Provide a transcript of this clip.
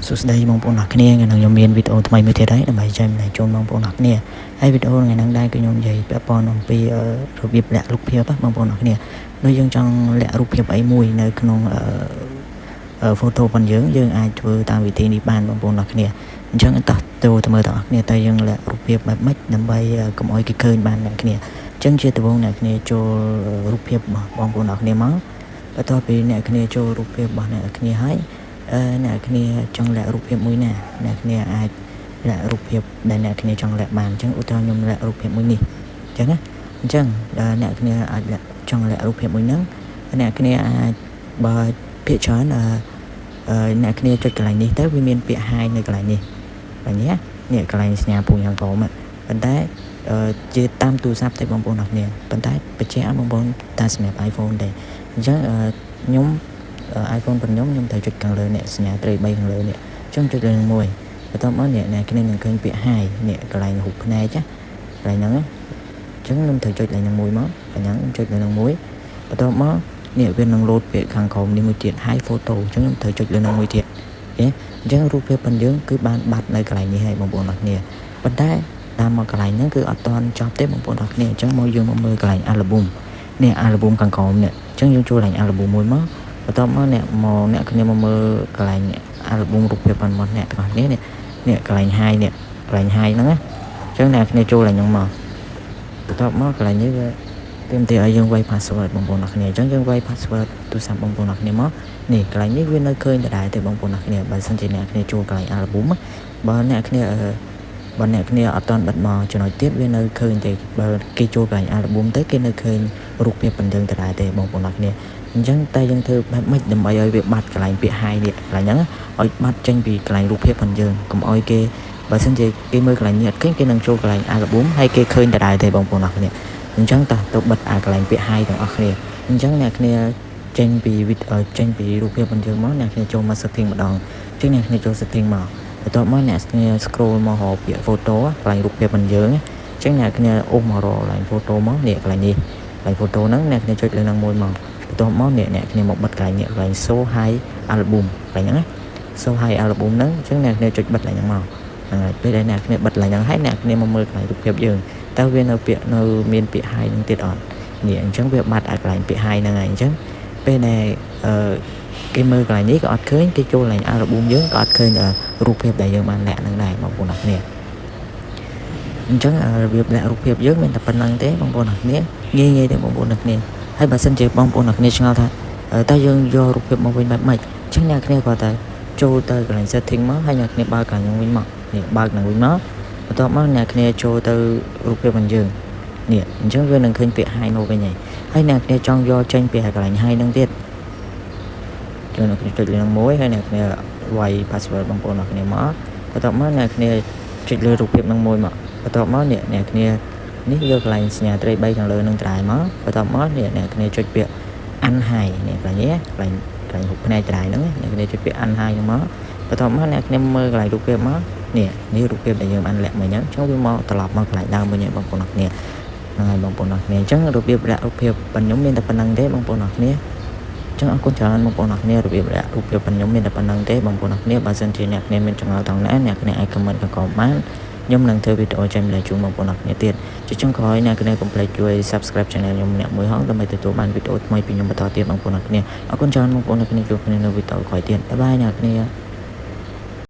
សួស្តីបងប្អូនអរគ្នាថ្ងៃនេះខ្ញុំមានវីដេអូថ្មីមួយទៀតហើយដើម្បីចែកម្លែកជូនបងប្អូនអរគ្នាហើយវីដេអូថ្ងៃនេះដែរគឺខ្ញុំនិយាយពាក់ព័ន្ធអំពីរបៀបលាក់រូបភាពបងប្អូនអរគ្នាដូចយើងចង់លាក់រូបភាពអីមួយនៅក្នុងphoto របស់យើងអាចធ្វើតាមវិធីនេះបានបងប្អូនអរគ្នាអញ្ចឹងតោះទៅមើលតើអ្នកគ្នាតើយើងលាក់រូបភាពបែបម៉េចដើម្បីកុំឲ្យគេឃើញបានអ្នកគ្នាអញ្ចឹងជាដំបូងអ្នកគ្នាចូលរូបភាពរបស់បងប្អូនអរគ្នាមកបន្ទាប់ពីអ្នកគ្នាចូលរូបភាពរបស់អ្នកគ្នាហើយអ្នកគ្នាចង់លាក់រូបភាពមួយណាអ្នកគ្នាអាចលាក់រូបភាពដែលអ្នកគ្នាចង់លាក់បានអញ្ចឹងឧទាហរណ៍ខ្ញុំលាក់រូបភាពមួយនេះអញ្ចឹងណាអញ្ចឹងអ្នកគ្នាអាចចង់លាក់រូបភាពមួយហ្នឹងអ្នកគ្នាអាចបើពាក្យច្រើនអ្នកគ្នាចុចកន្លែងនេះទៅវាមានពាក្យ hide នៅកន្លែងនេះឃើញទេនេះកន្លែងសញ្ញាពូខាងក្រោមប៉ុន្តែជាតាមទូរស័ព្ទទេបងប្អូនអរគ្នាប៉ុន្តែបញ្ជាក់បងប្អូនតែសម្រាប់ iPhone ទេអញ្ចឹងខ្ញុំ iPhone របស់ខ្ញុំត្រូវចុចខាងលើនេះសញ្ញាត្រី3ខាងលើនេះអញ្ចឹងចុចលើនឹងមួយបន្ទាប់មកអ្នកគ្នានឹងឃើញពាក្យ hide នេះកន្លែងរូបភ្នែកកន្លែងហ្នឹងអញ្ចឹងខ្ញុំត្រូវចុចលើនឹងមួយមកអញ្ចឹងខ្ញុំចុចលើនឹងមួយបន្ទាប់មកនេះវានឹង load ពាក្យខាងក្រោមនេះមួយទៀត hide photo អញ្ចឹងខ្ញុំត្រូវចុចលើនឹងមួយទៀតអូខេអញ្ចឹងរូបភាពរបស់យើងគឺបានបាត់នៅកន្លែងនេះហើយបងប្អូនអរគ្នាប៉ុន្តែតាមមកកន្លែងហ្នឹងគឺអត់ទាន់ចប់ទេបងប្អូនអរគ្នាអញ្ចឹងមកយើងមកមើលកន្លែង album នេះ album ខាងក្រោមនេះអញ្ចឹងយើងចូលកន្លែង album មួយមកបន្ទាប់មកអ្នកគ្នាមកមើលកន្លែង album រូបភាពរបស់អ្នកទាំងអស់គ្នានេះកន្លែង hide នេះកន្លែង hide ហ្នឹងណាអញ្ចឹងអ្នកគ្នាចូលកន្លែងហ្នឹងមកបន្ទាប់មកកន្លែងនេះវាទាមទារឲ្យយើងវាយ password បងប្អូនអរគ្នាអញ្ចឹងយើងវាយ password ទូរស័ព្ទបងប្អូនអរគ្នាមកនេះកន្លែងនេះវានៅឃើញដដែលទេបងប្អូនអរគ្នាបើសិនជាអ្នកគ្នាចូលកន្លែង album បើអ្នកគ្នាអត់ទាន់បិទមកចំណុចទៀតវានៅឃើញទេបើគេចូលកន្លែង album ទៅគេនៅឃើញរូបភាពរបស់យើងដដែលទេបងប្អូនអរគ្នាអញ្ចឹងតែយើងធ្វើបែបម៉េចដើម្បីឲ្យវាបាត់កន្លែងពាក្យ hide នេះកន្លែងហ្នឹងឲ្យបាត់ចេញពីកន្លែងរូបភាពរបស់យើងកុំឲ្យគេបើសិនជាគេមើលកន្លែងនេះអត់ឃើញគេនឹងចូលកន្លែង album ហើយគេឃើញដដែលទេបងប្អូនអរគ្នាអញ្ចឹងតោះទៅបិទកន្លែងពាក្យ hide ទាំងអស់គ្នាអញ្ចឹងអ្នកគ្នាចេញពីរូបភាពរបស់យើងមកអ្នកគ្នាចូលមក setting ម្ដងអញ្ចឹងអ្នកគ្នាចូល setting មកបន្ទាប់មកអ្នកគ្នា scroll មករកពាក្យ photo កន្លែងរូបភាពរបស់យើងអញ្ចឹងអ្នកគ្នាអូសមករកកន្លែង photo មកនេះកន្លែងនេះកន្លែង photo ហ្នឹងអ្នកគ្នាចុចលើនឹងមួយមកបន្ទាប់មកអ្នកគ្នាមកបិទកន្លែងនេះកន្លែង show hide album កន្លែងហ្នឹងណា show hide album ហ្នឹងអញ្ចឹងអ្នកគ្នាចុចបិទកន្លែងហ្នឹងមកហ្នឹងហើយពេលដែលអ្នកគ្នាបិទកន្លែងហ្នឹងហើយអ្នកគ្នាមកមើលកន្លែងរូបភាពយើងតើវានៅមានពាក្យ hide ហ្នឹងទៀតអត់នេះអញ្ចឹងវាបាត់កន្លែងពាក្យ hide ហ្នឹងហើយអញ្ចឹងពេលដែលគេមើលកន្លែងនេះក៏អត់ឃើញគេចូលកន្លែង album យើងក៏អត់ឃើញរូបភាពដែលយើងបានលាក់ហ្នឹងដែរបងប្អូនអរគ្នាអញ្ចឹងរបៀបលាក់រូបភាពយើងមានតែប៉ុណ្្នឹងទេបងប្អូនអរគ្នាងាយទេបងប្អូនអរគ្នាហើយបើសិនជាបងប្អូនអរគ្នាឆ្ងល់ថាតើយើងយករូបភាពមកវិញបែបម៉េចអញ្ចឹងអ្នកគ្នាគាត់តែចូលទៅកន្លែង setting មកហើយអ្នកគ្នាបើកកន្លែងវិញមកនេះបើកនឹងវិញមកបន្ទាប់មកអ្នកគ្នាចូលទៅរូបភាពរបស់យើងនេះអញ្ចឹងវានឹងឃើញពាក្យ hide មកវិញហើយអ្នកគ្នាចង់យកចេញពីកន្លែង hide ហ្នឹងទៀតចូលអ្នកគ្នាចុចលើនឹងមួយហើយអ្នកគ្នាវាយ password បងប្អូនអរគ្នាមកបន្ទាប់មកអ្នកគ្នាចុចលើរូបភាពហ្នឹងមួយមកបន្ទាប់មកអ្នកគ្នានេះយកកន្លែងសញ្ញាត្រី3ខាងលើនឹងត្រែមកបន្ទាប់មកអ្នកគ្នាចុចពាក្យ unhide នេះកន្លែងនេះកន្លែងរូបភ្នែកត្រែហ្នឹងអ្នកគ្នាចុចពាក្យ unhide ហ្នឹងមកបន្ទាប់មកអ្នកគ្នាមើលកន្លែងរូបភាពមកនេះរូបភាពដែលយើងបានលាក់មិញហ្នឹងចុះវាមកត្រឡប់មកកន្លែងដើមវិញហើយបងប្អូនអរគ្នាហ្នឹងហើយបងប្អូនអរគ្នាអញ្ចឹងរបៀបលាក់រូបភាពរបស់ខ្ញុំមានតែប៉ុណ្្នឹងទេបងប្អូនអរគ្នាចឹងអរគុណច្រើនបងប្អូនអរគ្នារបៀបលាក់រូបភាពរបស់ខ្ញុំមានតែប៉ុណ្្នឹងទេបងប្អូនអរគ្នាបើសិនជាអ្នកគ្នាមានចម្ងល់ត្រង់ណាអ្នកគ្នាអាច comment ខាងក្រោមបានខ្ញុំនឹងធ្វើវីដេអូចែកម្លែកជូនបងប្អូនអរគ្នាទៀតជាចុងក្រោយអ្នកគ្នាកុំភ្លេចជួយ subscribe channel ខ្ញុំម្នាក់មួយហងដើម្បីទទួលបានវីដេអូថ្មីពីខ្ញុំបន្តទៀតបងប្អូនអរគ្នាអរគុណច្រើនបងប្អូនអរគ្នាជួបគ្នានៅវីដេអូក្រោយទៀតបាយបាយអ្នកគ្នា